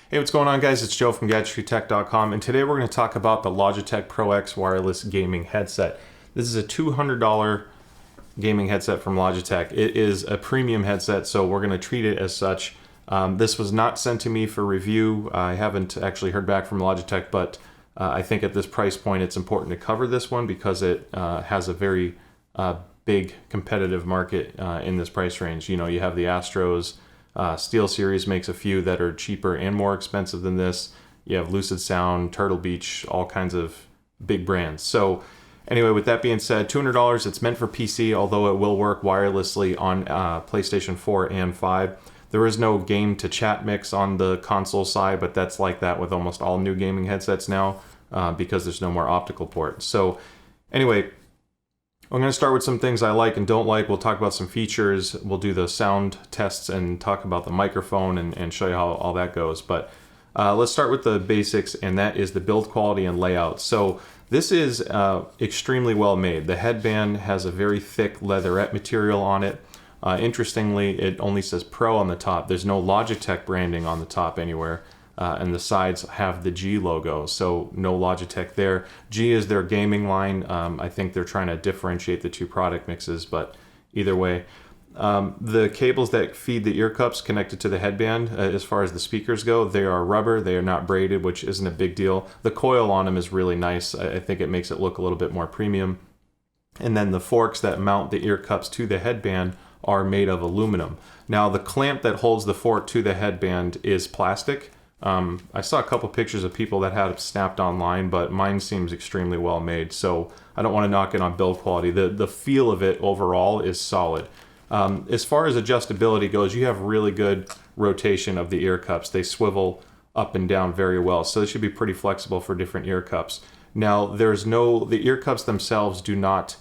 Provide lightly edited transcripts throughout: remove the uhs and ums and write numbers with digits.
Hey, what's going on, guys? It's Joe from GadgetryTech.com, and today we're going to talk about the Logitech Pro X wireless gaming headset. This is a $200 gaming headset from Logitech. It is a premium headset, so we're going to treat it as such. This was not sent to me for review. I haven't actually heard back from Logitech, but I think at this price point it's important to cover this one because it has a very big competitive market in this price range. You know, you have the Astros. SteelSeries makes a few that are cheaper and more expensive than this. You have Lucid Sound, Turtle Beach, all kinds of big brands. So anyway, with that being said, $200, it's meant for PC, although it will work wirelessly on PlayStation 4 and 5. There is no game to chat mix on the console side, but that's like that with almost all new gaming headsets now because there's no more optical port. So anyway, I'm going to start with some things I like and don't like. We'll talk about some features. We'll do the sound tests and talk about the microphone and show you how all that goes. But let's start with the basics, and that is the build quality and layout. So this is extremely well made. The headband has a very thick leatherette material on it. Interestingly, it only says Pro on the top. There's no Logitech branding on the top anywhere. And the sides have the G logo, so no Logitech there. G is their gaming line. I think they're trying to differentiate the two product mixes, but either way. The cables that feed the ear cups connected to the headband, as far as the speakers go, they are rubber. They are not braided, which isn't a big deal. The coil on them is really nice. I think it makes it look a little bit more premium. And then the forks that mount the ear cups to the headband are made of aluminum. Now, the clamp that holds the fork to the headband is plastic. I saw a couple pictures of people that had it snapped online, but mine seems extremely well made, so I don't want to knock it on build quality. The feel of it overall is solid. As far as adjustability goes, you have really good rotation of the ear cups. They swivel up and down very well, so it should be pretty flexible for different ear cups. Now, the ear cups themselves do not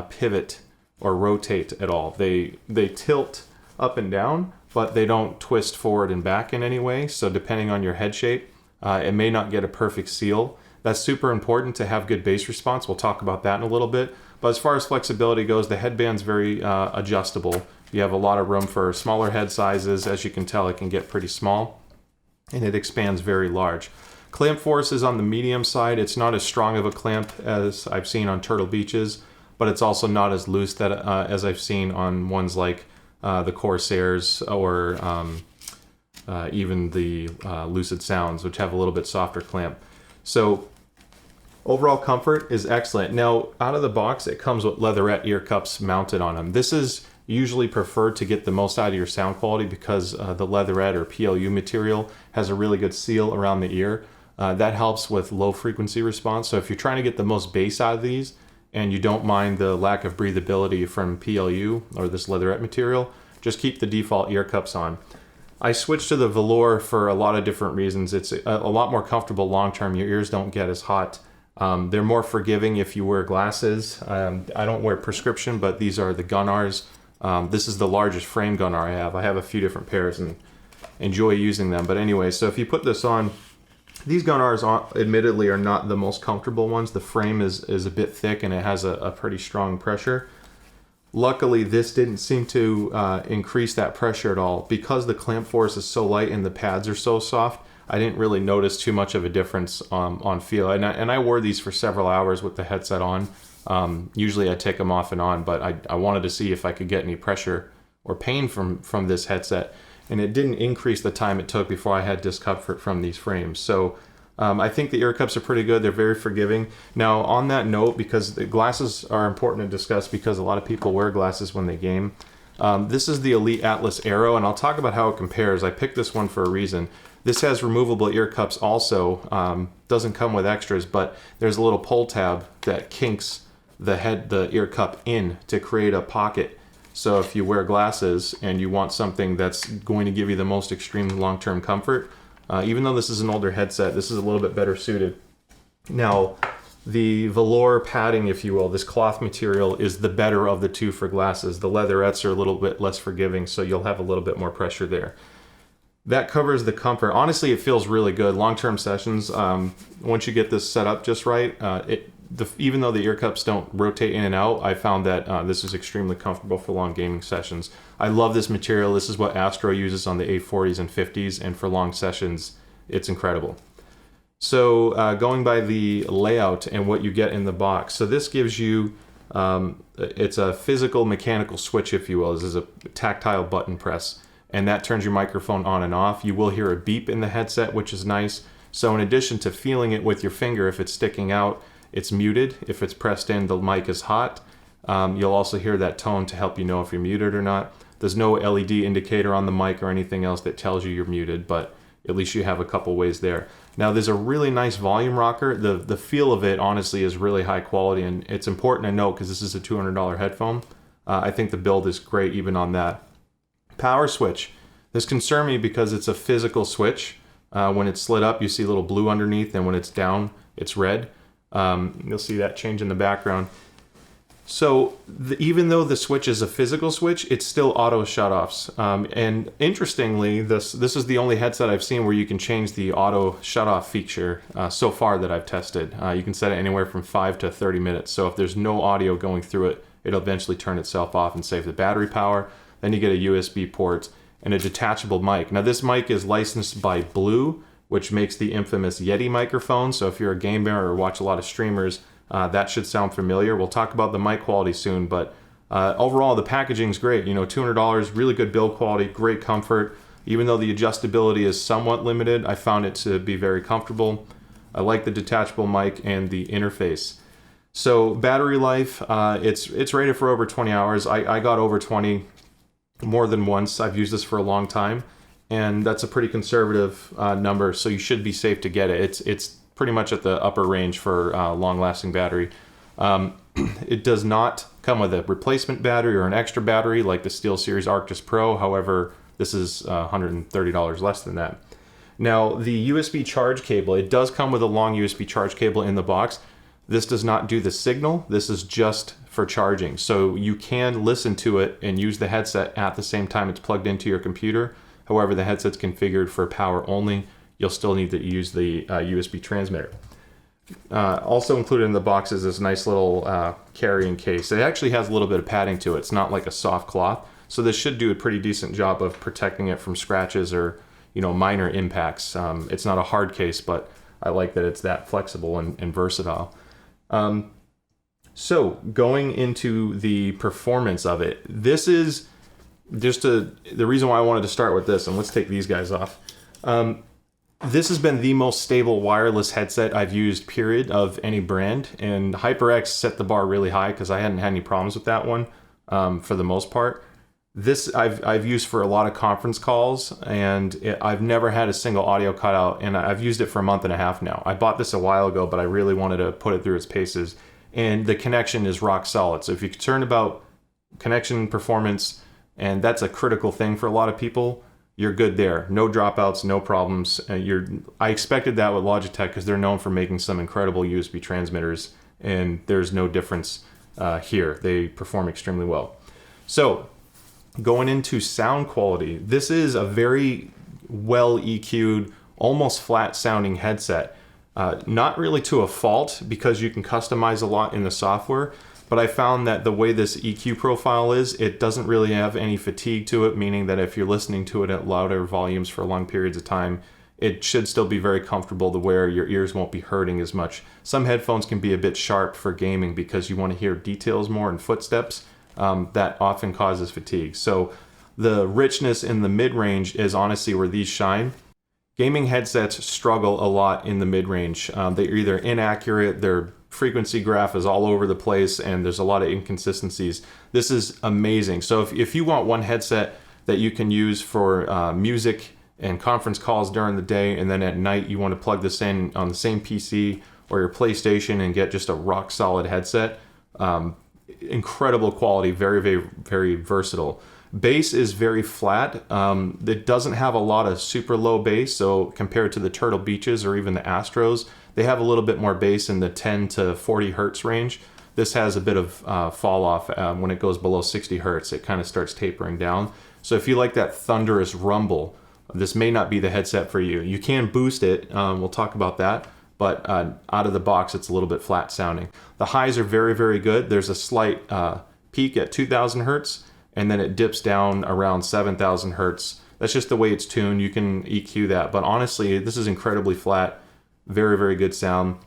pivot or rotate at all. They tilt up and down, but they don't twist forward and back in any way. So depending on your head shape, it may not get a perfect seal. That's super important to have good bass response. We'll talk about that in a little bit. But as far as flexibility goes, the headband's very adjustable. You have a lot of room for smaller head sizes. As you can tell, it can get pretty small, and it expands very large. Clamp force is on the medium side. It's not as strong of a clamp as I've seen on Turtle Beaches, but it's also not as loose as I've seen on ones like the Corsairs or even the Lucid Sounds, which have a little bit softer clamp. So overall comfort is excellent. Now, out of the box, it comes with leatherette ear cups mounted on them. This is usually preferred to get the most out of your sound quality because the leatherette or PLU material has a really good seal around the ear. That helps with low frequency response. So if you're trying to get the most bass out of these, and you don't mind the lack of breathability from PLU or this leatherette material, just keep the default ear cups on. I switched to the velour for a lot of different reasons. It's a lot more comfortable long-term. Your ears don't get as hot. They're more forgiving if you wear glasses. I don't wear prescription, but these are the Gunnars. This is the largest frame Gunnar I have. I have a few different pairs and enjoy using them. But anyway, so if you put this on, these Gunnars admittedly are not the most comfortable ones. The frame is a bit thick and it has a pretty strong pressure. Luckily, this didn't seem to increase that pressure at all. Because the clamp force is so light and the pads are so soft, I didn't really notice too much of a difference on feel. And I wore these for several hours with the headset on. Usually I take them off and on, but I wanted to see if I could get any pressure or pain from this headset. And it didn't increase the time it took before I had discomfort from these frames. So I think the ear cups are pretty good. They're very forgiving. Now, on that note, because the glasses are important to discuss because a lot of people wear glasses when they game, this is the Elite Atlas Aero, and I'll talk about how it compares. I picked this one for a reason. This has removable ear cups also. Doesn't come with extras, but there's a little pull tab that kinks the ear cup in to create a pocket. So if you wear glasses and you want something that's going to give you the most extreme long-term comfort, even though this is an older headset, this is a little bit better suited. Now, the velour padding, if you will, this cloth material is the better of the two for glasses. The leatherettes are a little bit less forgiving, so you'll have a little bit more pressure there. That covers the comfort. Honestly, it feels really good. Long-term sessions, once you get this set up just right, even though the ear cups don't rotate in and out, I found that this is extremely comfortable for long gaming sessions. I love this material. This is what Astro uses on the A40s and 50s, and for long sessions, it's incredible. So going by the layout and what you get in the box. So this gives you, it's a physical mechanical switch, if you will. This is a tactile button press, and that turns your microphone on and off. You will hear a beep in the headset, which is nice. So in addition to feeling it with your finger, if it's sticking out, it's muted. If it's pressed in, the mic is hot. You'll also hear that tone to help you know if you're muted or not. There's no LED indicator on the mic or anything else that tells you you're muted, but at least you have a couple ways there. Now there's a really nice volume rocker. The feel of it honestly is really high quality, and it's important to note because this is a $200 headphone. I think the build is great even on that. Power switch. This concerned me because it's a physical switch. When it's slid up, you see a little blue underneath, and when it's down, it's red. You'll see that change in the background. So even though the switch is a physical switch, it's still auto shutoffs. And interestingly, this is the only headset I've seen where you can change the auto shutoff feature so far that I've tested. You can set it anywhere from 5 to 30 minutes. So if there's no audio going through it, it'll eventually turn itself off and save the battery power. Then you get a USB port and a detachable mic. Now this mic is licensed by Blue, which makes the infamous Yeti microphone. So if you're a gamer or watch a lot of streamers, that should sound familiar. We'll talk about the mic quality soon, but overall the packaging's great. You know, $200, really good build quality, great comfort. Even though the adjustability is somewhat limited, I found it to be very comfortable. I like the detachable mic and the interface. So battery life, it's rated for over 20 hours. I got over 20 more than once. I've used this for a long time, and that's a pretty conservative number, so you should be safe to get it. It's pretty much at the upper range for long-lasting battery. It does not come with a replacement battery or an extra battery like the SteelSeries Arctis Pro. However, this is $130 less than that. Now, the USB charge cable, it does come with a long USB charge cable in the box. This does not do the signal. This is just for charging. So you can listen to it and use the headset at the same time it's plugged into your computer. However, the headset's configured for power only. You'll still need to use the USB transmitter. Also included in the box is this nice little carrying case. It actually has a little bit of padding to it. It's not like a soft cloth. So this should do a pretty decent job of protecting it from scratches or, you know, minor impacts. It's not a hard case, but I like that it's that flexible and versatile. So going into the performance of it, this is just the reason why I wanted to start with this, and let's take these guys off. This has been the most stable wireless headset I've used, period, of any brand, and HyperX set the bar really high because I hadn't had any problems with that one for the most part. This I've used for a lot of conference calls, and I've never had a single audio cutout, and I've used it for a month and a half now. I bought this a while ago, but I really wanted to put it through its paces, and the connection is rock solid. So if you're concerned about connection performance, and that's a critical thing for a lot of people, you're good there. No dropouts, no problems. I expected that with Logitech because they're known for making some incredible USB transmitters, and there's no difference here. They perform extremely well. So going into sound quality, this is a very well EQ'd, almost flat sounding headset. Not really to a fault because you can customize a lot in the software, but I found that the way this EQ profile is, it doesn't really have any fatigue to it, meaning that if you're listening to it at louder volumes for long periods of time, it should still be very comfortable to where your ears won't be hurting as much. Some headphones can be a bit sharp for gaming because you want to hear details more and footsteps. That often causes fatigue. So the richness in the mid-range is honestly where these shine. Gaming headsets struggle a lot in the mid-range. They're either inaccurate, their frequency graph is all over the place, and there's a lot of inconsistencies. This is amazing. So if you want one headset that you can use for music and conference calls during the day, and then at night you want to plug this in on the same PC or your PlayStation and get just a rock solid headset, incredible quality, very, very, very versatile. Bass is very flat. It doesn't have a lot of super low bass, so compared to the Turtle Beaches or even the Astros, they have a little bit more bass in the 10 to 40 hertz range. This has a bit of fall off when it goes below 60 hertz. It kind of starts tapering down. So if you like that thunderous rumble, this may not be the headset for you. You can boost it. We'll talk about that. But out of the box, it's a little bit flat sounding. The highs are very, very good. There's a slight peak at 2000 hertz, and then it dips down around 7000 hertz That's just the way it's tuned. You can EQ that. But honestly, this is incredibly flat. Very, very good sound.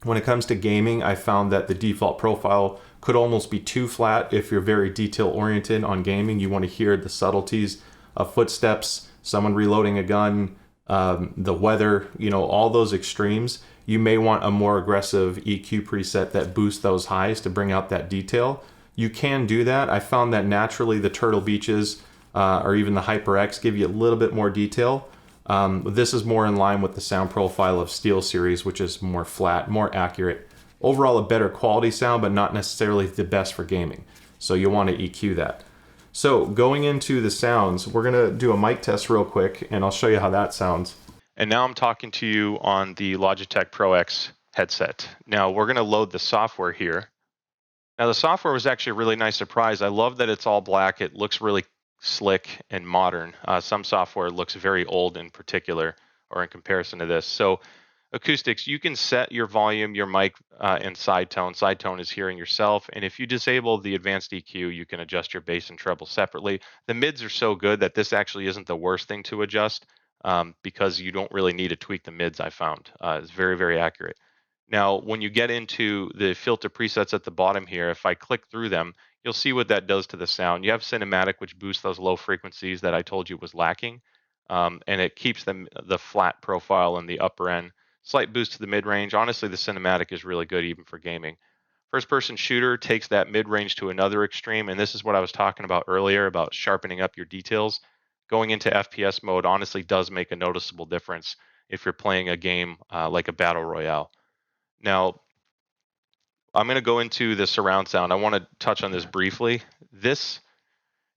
When it comes to gaming, I found that the default profile could almost be too flat if you're very detail oriented on gaming. You want to hear the subtleties of footsteps, someone reloading a gun, the weather, all those extremes. You may want a more aggressive EQ preset that boosts those highs to bring out that detail. You can do that. I found that naturally the Turtle Beaches or even the HyperX give you a little bit more detail. This is more in line with the sound profile of SteelSeries, which is more flat, more accurate. Overall, a better quality sound, but not necessarily the best for gaming. So you'll want to EQ that. So going into the sounds, we're going to do a mic test real quick, and I'll show you how that sounds. And now I'm talking to you on the Logitech Pro X headset. Now we're going to load the software here. Now the software was actually a really nice surprise. I love that it's all black. It looks really slick and modern. Some software looks very old in particular, or in comparison to this. So acoustics, you can set your volume, your mic, and side tone. Side tone is hearing yourself. And if you disable the advanced EQ, you can adjust your bass and treble separately. The mids are so good that this actually isn't the worst thing to adjust because you don't really need to tweak the mids, I found. It's very, very accurate. Now, when you get into the filter presets at the bottom here, if I click through them, you'll see what that does to the sound. You have cinematic, which boosts those low frequencies that I told you was lacking. And it keeps the flat profile in the upper end. Slight boost to the mid-range. Honestly, the cinematic is really good even for gaming. First-person shooter takes that mid-range to another extreme, and this is what I was talking about earlier about sharpening up your details. Going into FPS mode honestly does make a noticeable difference if you're playing a game like a battle royale. Now, I'm going to go into the surround sound. I want to touch on this briefly. This,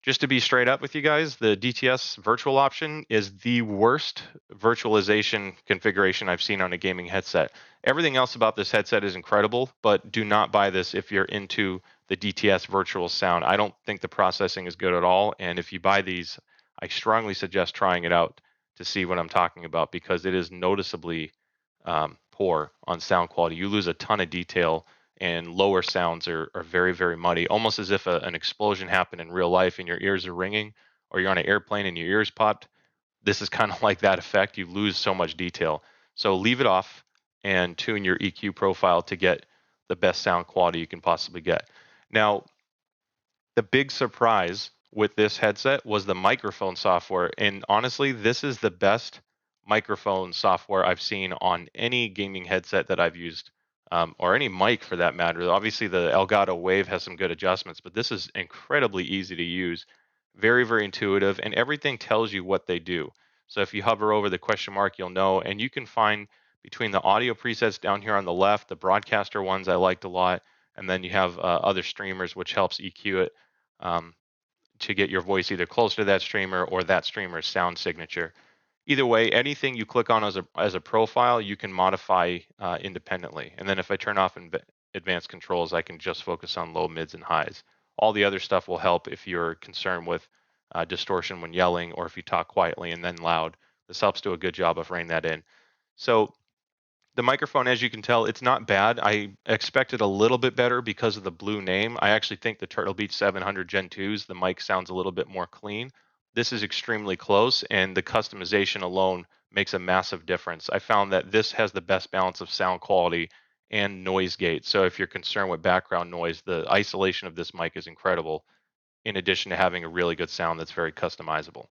just to be straight up with you guys, the DTS virtual option is the worst virtualization configuration I've seen on a gaming headset. Everything else about this headset is incredible, but do not buy this if you're into the DTS virtual sound. I don't think the processing is good at all. And if you buy these, I strongly suggest trying it out to see what I'm talking about because it is noticeably poor on sound quality. You lose a ton of detail and lower sounds are very, very muddy, almost as if an explosion happened in real life and your ears are ringing, or you're on an airplane and your ears popped. This is kind of like that effect. You lose so much detail. So leave it off and tune your EQ profile to get the best sound quality you can possibly get. Now, the big surprise with this headset was the microphone software. And honestly, this is the best microphone software I've seen on any gaming headset that I've used, or any mic for that matter. Obviously, the Elgato Wave has some good adjustments, but this is incredibly easy to use, very, very intuitive, and everything tells you what they do. So if you hover over the question mark, you'll know, and you can find between the audio presets down here on the left, the broadcaster ones I liked a lot, and then you have other streamers, which helps EQ it to get your voice either closer to that streamer or that streamer's sound signature. Either way, anything you click on as a profile, you can modify independently. And then if I turn off advanced controls, I can just focus on low, mids, and highs. All the other stuff will help if you're concerned with distortion when yelling or if you talk quietly and then loud. This helps do a good job of reining that in. So the microphone, as you can tell, it's not bad. I expected a little bit better because of the blue name. I actually think the Turtle Beach 700 Gen 2s, the mic sounds a little bit more clean. This is extremely close, and the customization alone makes a massive difference. I found that this has the best balance of sound quality and noise gate. So if you're concerned with background noise, the isolation of this mic is incredible, in addition to having a really good sound that's very customizable.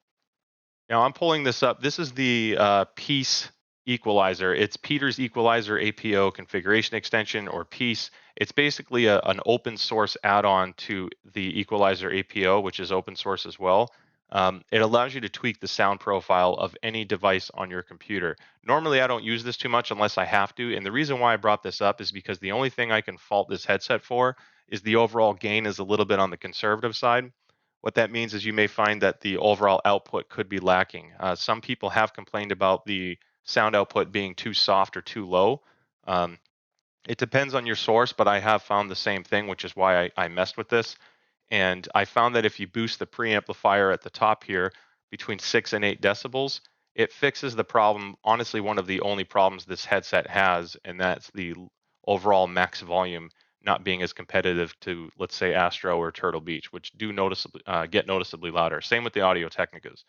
Now I'm pulling this up. This is the Peace equalizer. It's Peter's Equalizer APO configuration extension, or Peace. It's basically an open source add-on to the Equalizer APO, which is open source as well. It allows you to tweak the sound profile of any device on your computer. Normally, I don't use this too much unless I have to. And the reason why I brought this up is because the only thing I can fault this headset for is the overall gain is a little bit on the conservative side. What that means is you may find that the overall output could be lacking. Some people have complained about the sound output being too soft or too low. It depends on your source, but I have found the same thing, which is why I messed with this. And I found that if you boost the preamplifier at the top here between 6 and 8 decibels, it fixes the problem. Honestly, one of the only problems this headset has, and that's the overall max volume not being as competitive to, let's say, Astro or Turtle Beach, which do get noticeably louder. Same with the Audio-Technicas.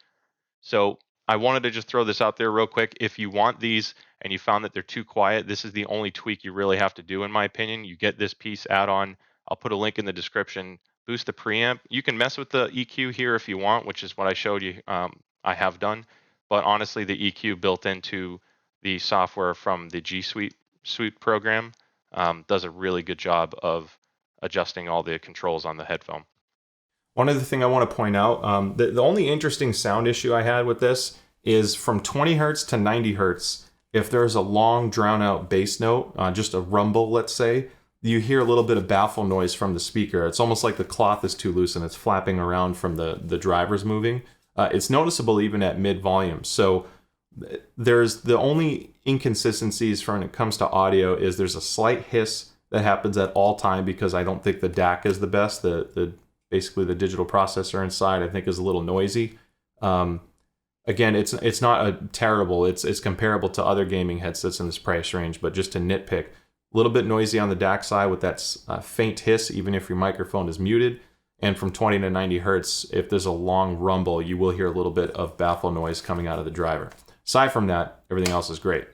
So I wanted to just throw this out there real quick. If you want these and you found that they're too quiet, this is the only tweak you really have to do, in my opinion. You get this piece add-on. I'll put a link in the description. Boost the preamp. You can mess with the EQ here if you want, which is what I showed you. I have done, but honestly, the EQ built into the software from the G Suite program does a really good job of adjusting all the controls on the headphone. One other thing I want to point out, the only interesting sound issue I had with this is from 20 hertz to 90 hertz. If there's a long drawn out bass note, just a rumble, let's say, you hear a little bit of baffle noise from the speaker. It's almost like the cloth is too loose and it's flapping around from the drivers moving. It's noticeable even at mid volume. So there's the only inconsistencies when it comes to audio is there's a slight hiss that happens at all time because I don't think the DAC is the best. Basically the digital processor inside I think is a little noisy. Again, it's not a terrible. It's comparable to other gaming headsets in this price range, but just to nitpick, a little bit noisy on the DAC side with that faint hiss, even if your microphone is muted. And from 20 to 90 hertz, if there's a long rumble, you will hear a little bit of baffle noise coming out of the driver. Aside from that, everything else is great.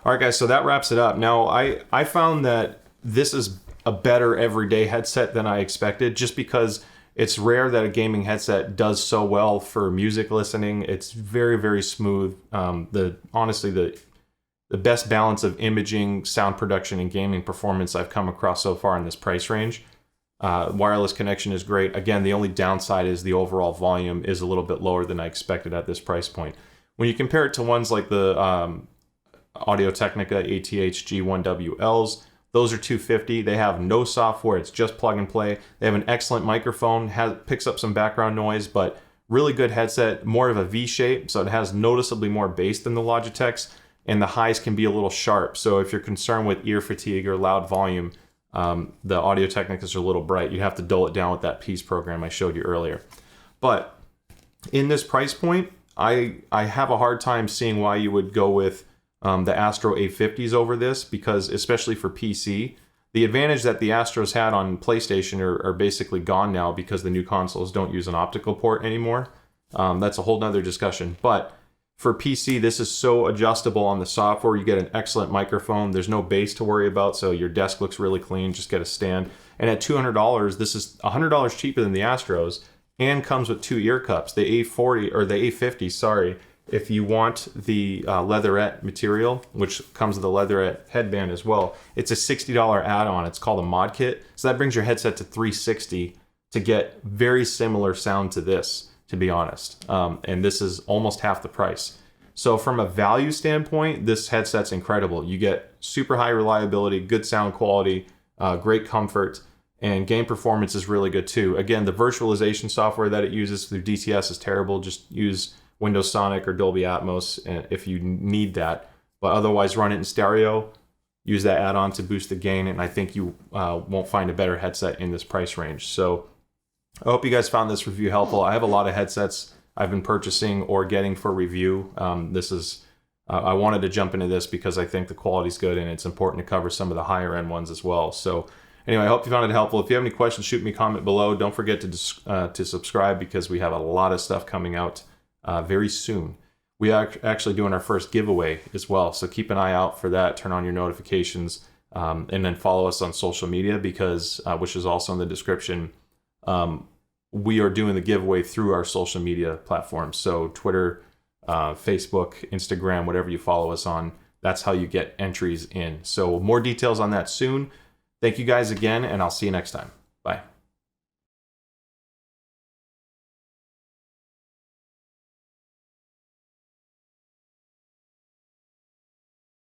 All right, guys, so that wraps it up. Now, I found that this is a better everyday headset than I expected, just because it's rare that a gaming headset does so well for music listening. It's very, very smooth. Honestly, the best balance of imaging, sound production, and gaming performance I've come across so far in this price range. Wireless connection is great. Again, the only downside is the overall volume is a little bit lower than I expected at this price point. When you compare it to ones like the Audio-Technica ATH-G1WLs, those are $250. They have no software. It's just plug and play. They have an excellent microphone, picks up some background noise, but really good headset, more of a V shape, so it has noticeably more bass than the Logitech's, and the highs can be a little sharp. So if you're concerned with ear fatigue or loud volume, the Audio-Technicas are a little bright. You have to dull it down with that piece program I showed you earlier. But in this price point, I have a hard time seeing why you would go with the Astro A50s over this, because especially for PC, the advantage that the Astros had on PlayStation are basically gone now because the new consoles don't use an optical port anymore. That's a whole nother discussion. But for PC, this is so adjustable on the software. You get an excellent microphone. There's no bass to worry about, so your desk looks really clean. Just get a stand. And at $200, this is $100 cheaper than the Astros and comes with two ear cups. The A40 or the A50, sorry. If you want the leatherette material, which comes with a leatherette headband as well, it's a $60 add-on. It's called a mod kit. So that brings your headset to $360 to get very similar sound to this, to be honest. And this is almost half the price. So from a value standpoint, this headset's incredible. You get super high reliability, good sound quality, great comfort, and game performance is really good too. Again, the virtualization software that it uses through DTS is terrible. Just use Windows Sonic or Dolby Atmos if you need that. But otherwise, run it in stereo. Use that add-on to boost the gain, and I think you won't find a better headset in this price range. So I hope you guys found this review helpful. I have a lot of headsets I've been purchasing or getting for review. I wanted to jump into this because I think the quality's good and it's important to cover some of the higher end ones as well. So anyway, I hope you found it helpful. If you have any questions, shoot me a comment below. Don't forget to subscribe because we have a lot of stuff coming out very soon. We are actually doing our first giveaway as well, so keep an eye out for that. Turn on your notifications, and then follow us on social media because, which is also in the description. We are doing the giveaway through our social media platforms, so Twitter, Facebook, Instagram, whatever you follow us on. That's how you get entries in. So more details on that soon. Thank you guys again, and I'll see you next time. Bye.